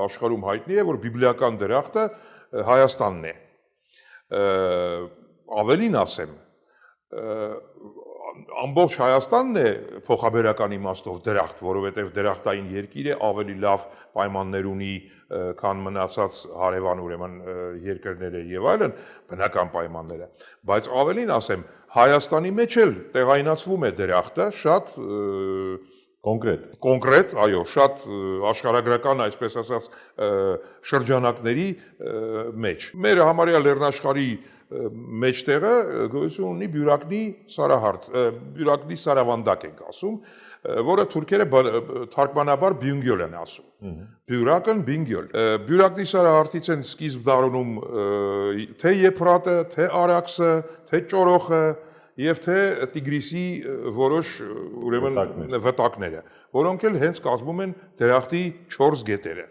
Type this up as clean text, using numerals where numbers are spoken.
աշխարհում հայտնի է, որ բիբլիական դրախտը Հայաստանն է։ Ավելին ասեմ, ամբողջ Հայաստանն է փոխաբերական իմաստով դրախտ, որովհետև դրախտային երկիր է, ավելի լավ պայմաններ ունի, քան մնացած հարևան ուրեմն երկրները եւ այլն, բնական պայմանները, բայց ավելին ասեմ, Հայաստանի մեջ էլ տեղայնացվում է դրախտը շատ կոնկրետ, այո, շատ աշխարհագրական, այսպես ասած, շրջանակների մեջ։ Մեր համարյա լեռնաշխարհի մեջտեղը գոյություն ունի բյուրակնի սարավանդակ ենք ասում, որը թուրքերը թարգմանաբար բյունգյոլ են ասում։ Բյուրակն բինգյոլ։ Բյուրակնի սարահարթից են սկիզբ դառնում թե Եփրատը, թե Արաքսը, թե Ճորոխը եւ թե Տիգրիսի որոշ ուրեմն վտակները, որոնք էլ հենց կազմում են դրախտի 4 գետերը։